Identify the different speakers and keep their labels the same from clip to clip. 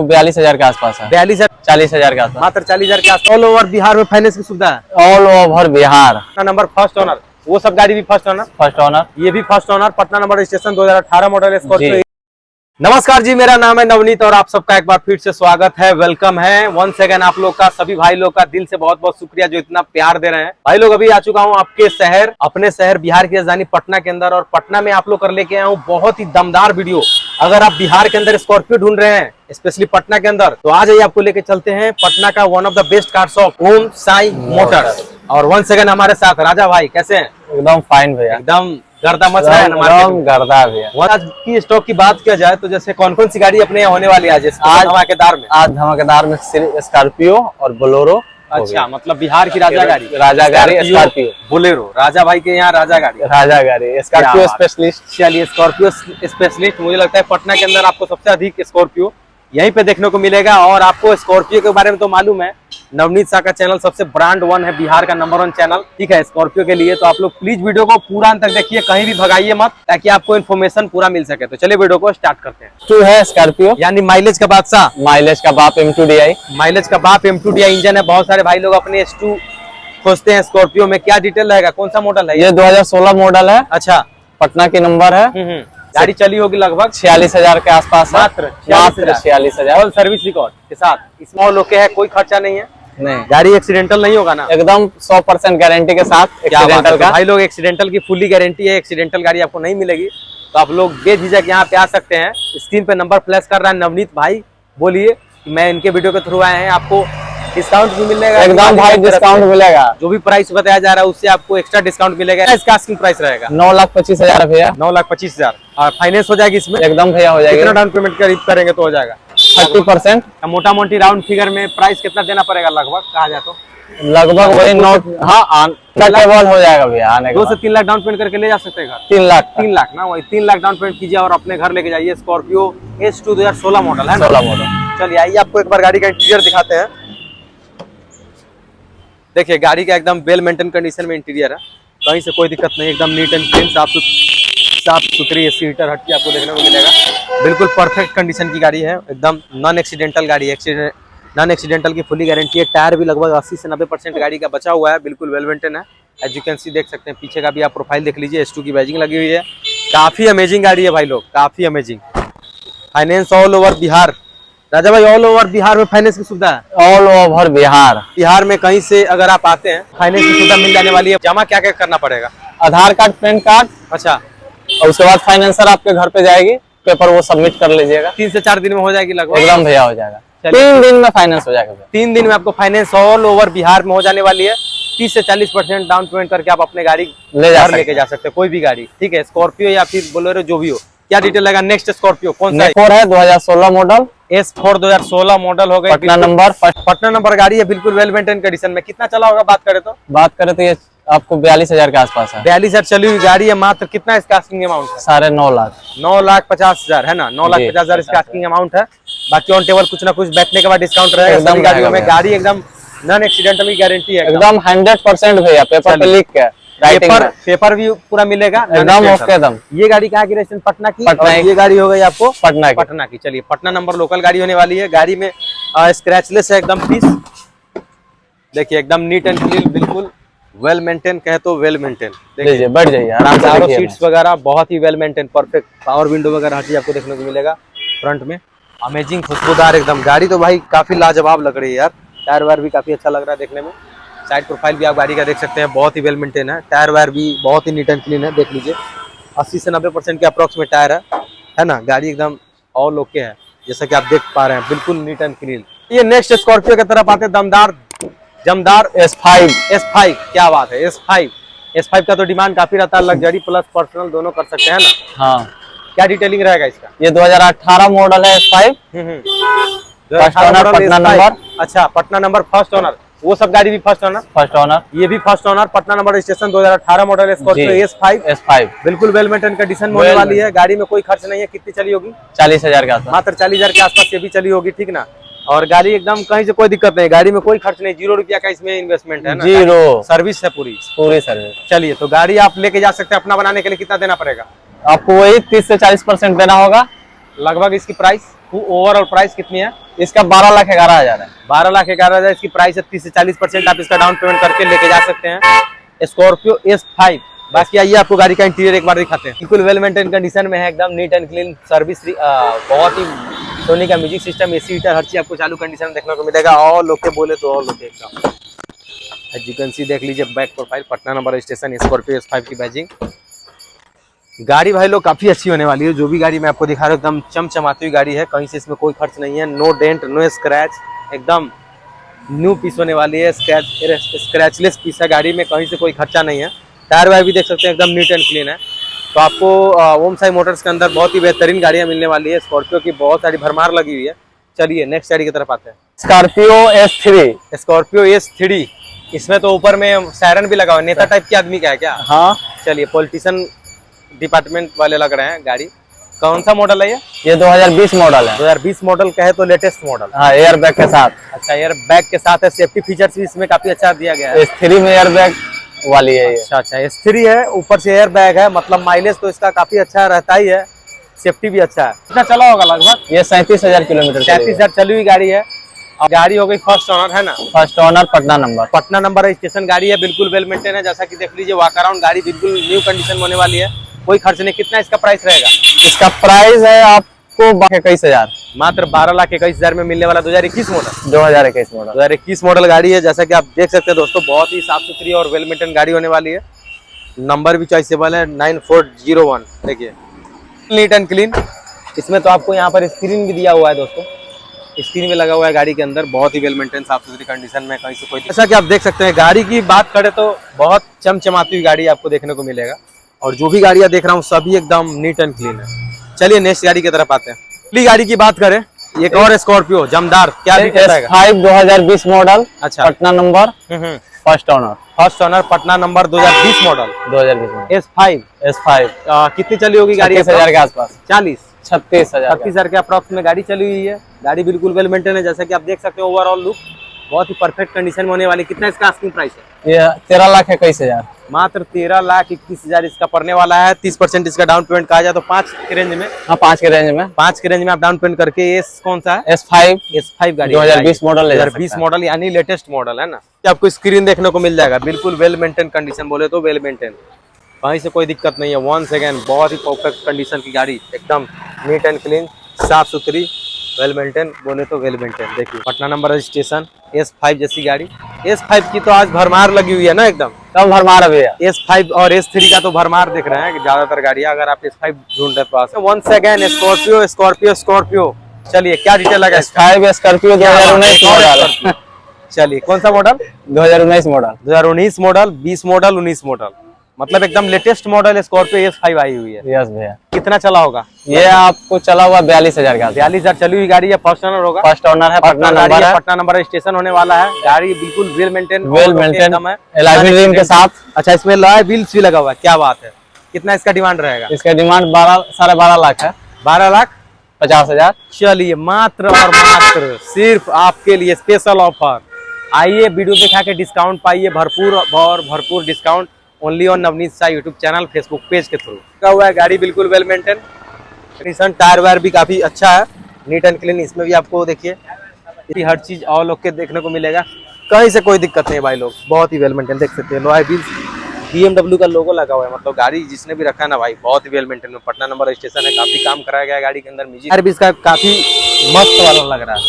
Speaker 1: 42,000 के आसपास है।
Speaker 2: 42,000
Speaker 1: 40,000 के आसपास,
Speaker 2: मात्र 40,000 के आसपास। ऑल ओवर बिहार में फाइनेंस की सुविधा है।
Speaker 1: All over Bihar.
Speaker 2: Patna number first owner, वो सब गाड़ी भी फर्स्ट ओनर।
Speaker 1: फर्स्ट ओनर,
Speaker 2: ये भी first owner. Patna number registration 2018 model Scorpio. नमस्कार जी, मेरा नाम है नवनीत और आप सबका एक बार फिर से स्वागत है, वेलकम है वंस अगेन। आप लोग का, सभी भाई लोग का दिल से बहुत बहुत शुक्रिया जो इतना प्यार दे रहे हैं। भाई लोग, अभी आ चुका हूँ आपके शहर, अपने शहर बिहार की राजधानी पटना के अंदर। और पटना में आप लोग कर लेके आया हूँ बहुत ही दमदार वीडियो। अगर आप बिहार के अंदर स्कॉर्पियो ढूंढ रहे हैं, स्पेशली पटना के अंदर, तो आज ही आपको लेके चलते हैं पटना का one of the best car shop, Om Sai motors. और वंस अगेन हमारे साथ राजा भाई। कैसे हैं?
Speaker 1: एकदम फाइन भैया,
Speaker 2: एकदम गर्दा मच रहा है हमारे
Speaker 1: गर्दा भैया।
Speaker 2: आज की स्टॉक की बात किया जाए तो जैसे कौन कौन सी गाड़ी अपने यहाँ होने वाली है आज धमाकेदार में?
Speaker 1: आज धमाकेदार में स्कॉर्पियो और बोलेरो।
Speaker 2: अच्छा, मतलब बिहार की राजा गाड़ी
Speaker 1: स्कॉर्पियो
Speaker 2: बोलेरो। राजा भाई के यहाँ राजा गाड़ी
Speaker 1: स्कॉर्पियो स्पेशलिस्ट।
Speaker 2: चलिए, स्कॉर्पियो स्पेशलिस्ट। मुझे लगता है पटना के अंदर आपको सबसे अधिक स्कॉर्पियो यहीं पे देखने को मिलेगा। और आपको स्कॉर्पियो के बारे में तो मालूम है, नवनीत शाह का चैनल सबसे ब्रांड 1 है, बिहार का नंबर 1 चैनल, ठीक है, स्कॉर्पियो के लिए। तो आप लोग प्लीज वीडियो को पूरा अंत तक देखिए, कहीं भी भगाइए मत, ताकि आपको इन्फॉर्मेशन पूरा मिल सके। तो चलिए वीडियो को स्टार्ट करते हैं।
Speaker 1: टू है स्कॉर्पियो,
Speaker 2: यानी माइलेज का बादशाह,
Speaker 1: माइलेज का बाप M2DI।
Speaker 2: माइलेज का बाप M2DI इंजन है। बहुत सारे भाई लोग अपने S2 खोजते हैं स्कॉर्पियो में। क्या डिटेल रहेगा, कौन सा मॉडल है
Speaker 1: ये? 2016 मॉडल है।
Speaker 2: अच्छा,
Speaker 1: पटना की नंबर है।
Speaker 2: गाड़ी चली होगी लगभग
Speaker 1: 46,000 के आसपास,
Speaker 2: मात्र
Speaker 1: 46,000।
Speaker 2: ऑल सर्विस रिकॉर्ड के साथ। स्मॉल ओके है, कोई खर्चा नहीं है।
Speaker 1: नहीं,
Speaker 2: गाड़ी एक्सीडेंटल नहीं होगा ना?
Speaker 1: एकदम 100% गारंटी के साथ एक्सीडेंटल का।
Speaker 2: भाई लोग, एक्सीडेंटल की फुल्ली गारंटी है। एक्सीडेंटल गाड़ी आपको नहीं मिलेगी, तो आप लोग बेझिझक यहाँ पे आ सकते हैं। स्क्रीन पे नंबर फ्लैश कर रहा है नवनीत भाई, बोलिए कि मैं इनके वीडियो के थ्रू आए हैं। आपको डिस्काउंट भी मिलेगा,
Speaker 1: एकदम भाई डिस्काउंट मिलेगा।
Speaker 2: जो भी प्राइस बताया जा रहा है उससे आपको एक्स्ट्रा डिस्काउंट मिलेगा। इसका आस्किंग प्राइस रहेगा
Speaker 1: 9,25,000 भैया।
Speaker 2: 9,25,000। और फाइनेंस हो जाएगी इसमें?
Speaker 1: एकदम भैया हो जाएगी।
Speaker 2: कितना डाउन पेमेंट करेंगे तो हो जाएगा?
Speaker 1: 30%।
Speaker 2: मोटा मोटी राउंड फिगर में प्राइस कितना देना पड़ेगा लगभग, कहा जाए तो?
Speaker 1: लगभग वही 9, हाँ, टेबल हो जाएगा भैया। आने
Speaker 2: 2 से 3 लाख डाउन पेमेंट करके ले जा सकते हैं घर।
Speaker 1: 3 लाख
Speaker 2: ना, वही 3 लाख डाउन पेमेंट कीजिए और अपने घर लेके जाइए। स्कॉर्पियो S2 2016 मॉडल है ना?
Speaker 1: 16 मॉडल।
Speaker 2: चलिए आइए, आपको एक बार गाड़ी का इंटीरियर दिखाते हैं। देखिए, गाड़ी का एकदम वेल मेंटेन कंडीशन में इंटीरियर है, कहीं से कोई दिक्कत नहीं। एकदम नीट एंड क्लीन, साफ सुथरी सीटर हटके आपको देखने को मिलेगा। बिल्कुल परफेक्ट कंडीशन की गाड़ी है, एकदम नॉन एक्सीडेंटल गाड़ी है। नॉन एक्सीडेंटल की फुली गारंटी है। टायर भी लगभग 80 से 90% गाड़ी का बचा हुआ है, बिल्कुल वेल मेंटेन है। एज यू कैन सी, देख सकते हैं पीछे का भी आप प्रोफाइल देख लीजिए, S2 की बैजिंग लगी हुई है। काफी अमेजिंग गाड़ी है भाई लोग, काफी amazing. Finance all over Bihar. राजा भाई, ऑल ओवर बिहार में फाइनेंस की सुविधा है।
Speaker 1: All over Bihar.
Speaker 2: बिहार में कहीं से अगर आप आते हैं, फाइनेंस की सुविधा मिल जाने वाली है। जमा क्या क्या करना पड़ेगा?
Speaker 1: आधार कार्ड, पैन कार्ड।
Speaker 2: अच्छा,
Speaker 1: और उसके बाद फाइनेंसर आपके घर पे जाएगी, पेपर वो सबमिट कर लीजिएगा।
Speaker 2: 3 से 4 दिन में हो जाएगी लगभग?
Speaker 1: एकदम भैया हो जाएगा। 3 दिन में फाइनेंस हो जाएगा।
Speaker 2: 3 दिन में आपको फाइनेंस ऑल ओवर बिहार में हो जाने वाली है। 30 से 40% डाउन पेमेंट करके आप अपने गाड़ी लेके जा सकते हैं, कोई भी गाड़ी, ठीक है, स्कॉर्पियो या फिर बोलेरो, जो भी हो। क्या डिटेल लगा? नेक्स्ट स्कॉर्पियो कौन सा है?
Speaker 1: 2016 मॉडल,
Speaker 2: S4 2016 मॉडल हो गई। पटना नंबर गाड़ी है, बिल्कुल वेल मेंटेन कंडीशन में। कितना चला होगा बात करें तो ये आपको 42,000 के आसपास है। 42,000 चली हुई गाड़ी है। मात्र कितना इसका आस्किंग अमाउंट है?
Speaker 1: 9.5 लाख।
Speaker 2: 9,50,000 है ना? 9,50,000 इसका आस्किंग अमाउंट है। बाकी ऑन टेबल कुछ ना कुछ बैठने के बाद डिस्काउंट रहेगा सभी गाड़ियों में। गाड़ी एकदम नॉन एक्सीडेंटल की गारंटी है,
Speaker 1: एकदम 100% भैया। पेपर पे लिख के
Speaker 2: पेपर भी पूरा मिलेगा
Speaker 1: एकदम ओके एकदम।
Speaker 2: ये गाड़ी कहाँ की? रजिस्ट्रेशन पटना की। ये गाड़ी हो गई आपको
Speaker 1: पटना
Speaker 2: की। चलिए, पटना नंबर लोकल गाड़ी होने वाली है। गाड़ी में स्क्रैचलेस है एकदम पीस। देखिए, एकदम नीट एंड क्लीन, बिल्कुल वेल मेंटेन, कहे तो वेल मेंटेन। देखिए,
Speaker 1: बैठ जाइए आराम से।
Speaker 2: चारों सीट्स वगैरह बहुत ही well maintain, perfect. Power window वगैरह हटी आपको देखने को मिलेगा फ्रंट में। अमेजिंग, खुशबूदार एकदम गाड़ी तो भाई काफी लाजवाब लग रही है यार। टायर वायर भी काफी अच्छा लग रहा है देखने में। साइड प्रोफाइल भी आप गाड़ी का देख सकते हैं, बहुत ही वेल मेंटेन है। टायर वायर भी बहुत ही नीट एंड क्लीन है, देख लीजिए। 80 से 90% के अप्रोक्स में टायर है ना? गाड़ी एकदम ऑल ओके है, जैसा कि आप देख पा रहे हैं, बिल्कुल नीट एंड क्लीन। ये नेक्स्ट स्कॉर्पियो की तरफ आते हैं, जमदार S5। क्या बात है, S5 का तो डिमांड काफी रहता है। लग्जरी प्लस पर्सनल दोनों कर सकते हैं ना?
Speaker 1: हाँ।
Speaker 2: क्या डिटेलिंग रहेगा इसका?
Speaker 1: ये 2018 मॉडल है S5। पटना नंबर।
Speaker 2: अच्छा, पटना नंबर फर्स्ट ओनर, वो सब गाड़ी भी फर्स्ट ओनर। ये भी first owner. Patna number registration 2018 model Scorpio S5 बिल्कुल वेल मेंटेन कंडीशन में होने वाली है। गाड़ी में कोई खर्च नहीं है। कितनी चली होगी?
Speaker 1: 40,000 के आसपास,
Speaker 2: मात्र 40,000 के आसपास ये भी चली होगी, ठीक ना? और गाड़ी एकदम कहीं से कोई दिक्कत नहीं, गाड़ी में कोई खर्च नहीं, 0 रुपया का इसमें इन्वेस्टमेंट है ना?
Speaker 1: 0
Speaker 2: सर्विस है, पूरी
Speaker 1: सर्विस।
Speaker 2: चलिए, तो गाड़ी आप लेके जा सकते हैं। अपना बनाने के लिए कितना देना पड़ेगा?
Speaker 1: आपको वही 30 से 40% देना होगा।
Speaker 2: लगभग इसकी प्राइस ओवरऑल प्राइस कितनी है?
Speaker 1: इसका 12,11,000 है।
Speaker 2: 12,11,000 इसकी प्राइस है। 30 से 40% आप इसका डाउन पेमेंट करके लेके जा सकते हैं। Scorpio S5। बाकी आइए आपको गाड़ी का इंटीरियर एक बार दिखाते हैं। बिल्कुल वेल मेंटेन कंडीशन में है, एकदम नीट एंड क्लीन सर्विस। बहुत ही सोनी का म्यूजिक सिस्टम, एसी हीटर, हर चीज आपको चालू कंडीशन में देखने को मिलेगा। और लोग के बोले तो और लोग एकदम एज यू कैन सी देख लीजिए back profile, Patna number registration, Scorpio S5 की बैजिंग। गाड़ी भाई लोग काफी अच्छी होने वाली है। जो भी गाड़ी मैं आपको दिखा रहा हूँ एकदम चमचमाती हुई गाड़ी है, कहीं से इसमें कोई खर्च नहीं है। नो डेंट नो स्क्रैच, एकदम न्यू पीस होने वाली है। स्क्रैचलेस पीस है गाड़ी में, कहीं से कोई खर्चा नहीं है। टायर वायर भी देख सकते हैं एकदम नीट एंड क्लीन है। तो आपको ओम साई मोटर्स के अंदर बहुत ही बेहतरीन गाड़ियाँ मिलने वाली है। स्कॉर्पियो की बहुत सारी भरमार लगी हुई है। चलिए नेक्स्ट गाड़ी की तरफ आते हैं।
Speaker 1: Scorpio S3।
Speaker 2: स्कॉर्पियो S3, इसमें तो ऊपर में सायरन भी लगा हुआ है। नेता टाइप के आदमी का है क्या?
Speaker 1: हाँ,
Speaker 2: चलिए पॉलिटिशियन डिपार्टमेंट वाले लग रहे हैं। गाड़ी कौन सा मॉडल है
Speaker 1: ये 2020 मॉडल है।
Speaker 2: 2020 मॉडल का है, तो लेटेस्ट मॉडल।
Speaker 1: हाँ, एयर बैग के साथ।
Speaker 2: अच्छा, एयर बैग के साथ है। सेफ्टी फीचर्स भी इसमें काफी अच्छा दिया गया है।
Speaker 1: S3 में एयर बैग वाली है ये।
Speaker 2: अच्छा, S3 है, ऊपर से एयर बैग है, मतलब माइलेज तो इसका काफी अच्छा रहता ही है। सेफ्टी भी अच्छा है। कितना चला होगा लगभग?
Speaker 1: ये 37,000 किलोमीटर।
Speaker 2: 37,000 चली हुई गाड़ी है। और गाड़ी हो गई फर्स्ट ओनर है ना?
Speaker 1: First owner, Patna number.
Speaker 2: Patna number registration गाड़ी है, बिल्कुल वेल मेंटेन है। जैसा कि देख लीजिए वॉक अराउंड गाड़ी बिल्कुल न्यू कंडीशन में होने वाली है, कोई खर्च नहीं। कितना इसका प्राइस रहेगा?
Speaker 1: इसका प्राइस है आपको 21,000,
Speaker 2: मात्र 12,21,000 में मिलने वाला 2021 मॉडल।
Speaker 1: 2021 मॉडल।
Speaker 2: 2021 मॉडल गाड़ी है। जैसा कि आप देख सकते हैं दोस्तों, बहुत ही साफ सुथरी और वेल मेंटेन गाड़ी होने वाली है। नंबर भी चॉइसेबल है 9401। देखिए नीट एंड क्लीन। इसमें तो आपको यहाँ पर स्क्रीन भी दिया हुआ है दोस्तों, स्क्रीन भी लगा हुआ है गाड़ी के अंदर। बहुत ही वेल मेंटेन साफ सुथरी कंडीशन में, कहीं से कोई। जैसा कि आप देख सकते हैं गाड़ी की बात करें तो बहुत चमचमाती हुई गाड़ी आपको देखने को मिलेगा। और जो भी गाड़ियां देख रहा हूँ सभी एकदम नीट एंड क्लीन है। चलिए नेक्स्ट गाड़ी की तरफ आते हैं। अगली गाड़ी की बात करें, एक और स्कॉर्पियो जमदार, क्या
Speaker 1: S5 2020 मॉडल।
Speaker 2: अच्छा,
Speaker 1: Patna number, first owner.
Speaker 2: First owner, Patna number 2020 model.
Speaker 1: 2020
Speaker 2: S5 कितनी चली होगी गाड़ी?
Speaker 1: 36,000 के आसपास। 36,000
Speaker 2: 36,000 के अप्रॉक्स में गाड़ी चली हुई है। गाड़ी बिल्कुल वेल मेंटेन है। जैसा कि आप देख सकते हो ओवरऑल लुक बहुत ही परफेक्ट कंडीशन में होने वाली। कितना इसका आस्किंग प्राइस है?
Speaker 1: ये 13,21,000।
Speaker 2: मात्र 13,21,000 इसका पड़ने वाला है। 30% इसका डाउन पेमेंट कहा जाए तो 5 के रेंज में।
Speaker 1: हाँ, 5 के रेंज में।
Speaker 2: 5 के रेंज में आप डाउन पेमेंट करके कौन सा है?
Speaker 1: S5
Speaker 2: गाड़ी
Speaker 1: 2020 मॉडल।
Speaker 2: 2020 मॉडल यानी लेटेस्ट मॉडल है ना। आपको स्क्रीन देखने को मिल जाएगा, बिल्कुल वेल मेंटेन कंडीशन, बोले तो वेल मेंटेन, कहीं से कोई दिक्कत नहीं है। वंस अगेन बहुत ही परफेक्ट कंडीशन की गाड़ी, एकदम नीट एंड क्लीन, साफ सुथरी, वेल मेंटेन, बोले तो वेल मेंटेन। देखिए पटना नंबर रजिस्ट्रेशन, S5 जैसी गाड़ी। S5 की तो आज भरमार लगी हुई है ना, एकदम
Speaker 1: कम भरमार अभी है।
Speaker 2: S5 और S3 का तो भरमार दिख रहे हैं कि ज्यादातर गाड़ियां। अगर आप S5 ढूंढ रहे पास, वंस अगेन स्कॉर्पियो। चलिए क्या डिटेल लगा?
Speaker 1: S5 Scorpio 2019 model.
Speaker 2: चलिए कौन सा model?
Speaker 1: 2019 model.
Speaker 2: 2019 model, 20 model, 19 model, मतलब एकदम लेटेस्ट मॉडल स्कॉर्पियो S5 आई हुई है।
Speaker 1: यस भैया।
Speaker 2: कितना चला होगा?
Speaker 1: ये आपको चला हुआ 42,000 का।
Speaker 2: 42,000 चली हुई गाड़ी है। फर्स्ट ओनर होगा?
Speaker 1: फर्स्ट ओनर है, पटना नंबर है।
Speaker 2: पटना नंबर रजिस्ट्रेशन होने वाला है। गाड़ी बिल्कुल वेल मेंटेन
Speaker 1: है, एलॉय रिम के साथ।
Speaker 2: अच्छा, इसमें एलॉय व्हील्स भी लगा हुआ है, क्या बात है। कितना इसका डिमांड रहेगा?
Speaker 1: इसका डिमांड 12.5 लाख है।
Speaker 2: 12,50,000। चलिए मात्र और मात्र सिर्फ आपके लिए स्पेशल ऑफर। आइए वीडियो दिखा के डिस्काउंट पाइए, भरपूर discount only on Navneet Shah YouTube channel, Facebook page के थ्रू। लगा हुआ है गाड़ी बिल्कुल well maintain condition. Tyre wire भी काफी अच्छा है, नीट एंड क्लीन। इसमें भी आपको देखिए हर चीज और लोग के देखने को मिलेगा, कहीं से कोई दिक्कत नहीं भाई लोग, बहुत ही वेल मेंटेन। देख सकते हैं लॉय व्हील्स, BMW का लोगो लगा हुआ है, मतलब गाड़ी जिसने भी रखा है ना भाई बहुत ही वेल मेंटेन में। पटना नंबर रजिस्ट्रेशन है, काफी काम कराया गया है गाड़ी के अंदर। म्यूजिक भी इसका काफी मस्त वाला लग रहा है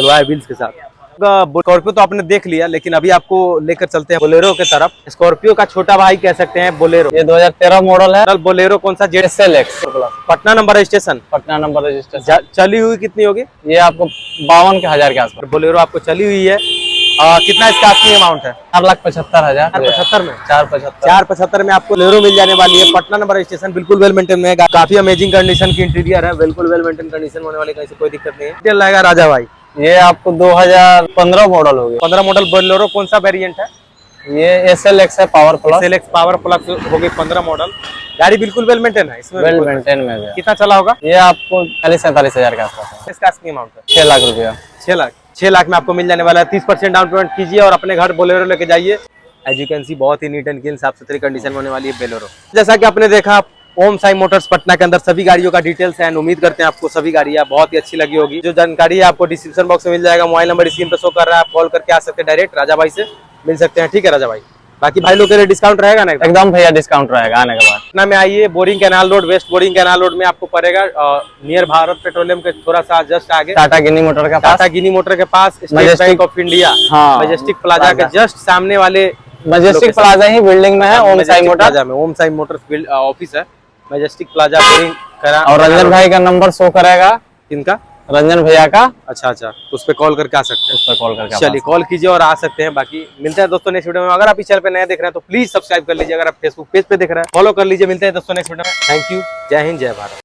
Speaker 2: लॉय व्हील्स के साथ। स्कॉर्पियो तो आपने देख लिया, लेकिन अभी आपको लेकर चलते हैं बोलेरो के तरफ। स्कॉर्पियो का छोटा भाई कह सकते हैं बोलेरो।
Speaker 1: ये 2013 मॉडल है।
Speaker 2: बोलेरो कौन सा?
Speaker 1: SLX।
Speaker 2: Patna number registration.
Speaker 1: Patna number registration.
Speaker 2: चली हुई कितनी होगी?
Speaker 1: ये आपको 52,000 के आसपास।
Speaker 2: बोलेरो आपको चली हुई है। कितना इसका आस्किंग अमाउंट है?
Speaker 1: 4,75,000।
Speaker 2: 4,75 में
Speaker 1: 4,75
Speaker 2: में आपको बोलेरो मिल जाने वाली है। पटना नंबर रजिस्ट्रेशन, बिल्कुल वेल मेंटेन में, काफी अमेजिंग कंडीशन की इंटीरियर है, बिल्कुल वेल मेंटेन कंडीशन होने वाली, कहीं से कोई दिक्कत नहीं है। डिटेल रहेगा राजा भाई।
Speaker 1: ये आपको 2015 मॉडल हो गया।
Speaker 2: 15 मॉडल बोलेरो कौन सा वेरिएंट है?
Speaker 1: ये SLX है, power plus.
Speaker 2: SLX power plus हो गई 15 मॉडल। गाड़ी बिल्कुल वेल मेंटेन है, इसमें
Speaker 1: वेल मेंटेन में है।
Speaker 2: कितना चला होगा?
Speaker 1: ये आपको 40-47,000 के आसपास है।
Speaker 2: इसका आस्किंग अमाउंट है
Speaker 1: 6 लाख रुपया।
Speaker 2: 6 लाख में आपको मिल जाने वाला है। 30% डाउन पेमेंट कीजिए और अपने घर बोलेरो लेके जाइए। एज यू कैन सी बहुत ही नीट एंड क्लीन, साफ सुथरी कंडीशन में होने वाली है बोलेरो। जैसा कि आपने देखा ओम साई मोटर्स पटना के अंदर सभी गाड़ियों का डिटेल्स है। उम्मीद करते हैं आपको सभी गाड़ियां बहुत ही अच्छी लगी होगी। जो जानकारी है आपको डिस्क्रिप्शन बॉक्स में मिल जाएगा। मोबाइल नंबर स्क्रीन पर शो कर रहा है, आप कॉल करके आ सकते हैं, डायरेक्ट राजा भाई से मिल सकते हैं। ठीक है राजा भाई, बाकी भाई लोग के लिए डिस्काउंट रहेगा ना?
Speaker 1: एकदम भैया डिस्काउंट रहेगा आने के बाद।
Speaker 2: पटना में आइए, Boring Canal Road, West Boring Canal Road में आपको पड़ेगा, नियर भारत पेट्रोलियम के थोड़ा सा जस्ट आगे,
Speaker 1: टाटा गिनी मोटर का पास,
Speaker 2: टाटा गिनी मोटर के पास, state
Speaker 1: Majestic-
Speaker 2: bank of India
Speaker 1: हाँ,
Speaker 2: मैजेस्टिक प्लाजा के जस्ट सामने वाले
Speaker 1: मैजेस्टिक
Speaker 2: location-
Speaker 1: प्लाजा ही बिल्डिंग में है Om Sai
Speaker 2: Majestic
Speaker 1: motor.
Speaker 2: Plaza में ओम साई मोटर्स ऑफिस है, मैजेस्टिक प्लाजा बोरिंग करा।
Speaker 1: और रंजन भाई का नंबर शो करेगा,
Speaker 2: इनका
Speaker 1: रंजन भैया का,
Speaker 2: अच्छा, तो उस पर कॉल करके आ सकते हैं।
Speaker 1: उस पर कॉल करके आप
Speaker 2: चलिए कॉल कीजिए और आ सकते हैं। बाकी मिलते हैं दोस्तों नेक्स्ट वीडियो में। अगर आप इस चैनल पे नए देख रहे हैं तो प्लीज सब्सक्राइब कर लीजिए। अगर आप फेसबुक पेज पे देख रहे हैं फॉलो कर लीजिए। मिलते हैं दोस्तों नेक्स्ट वीडियो में। थैंक यू, जय हिंद, जय भारत।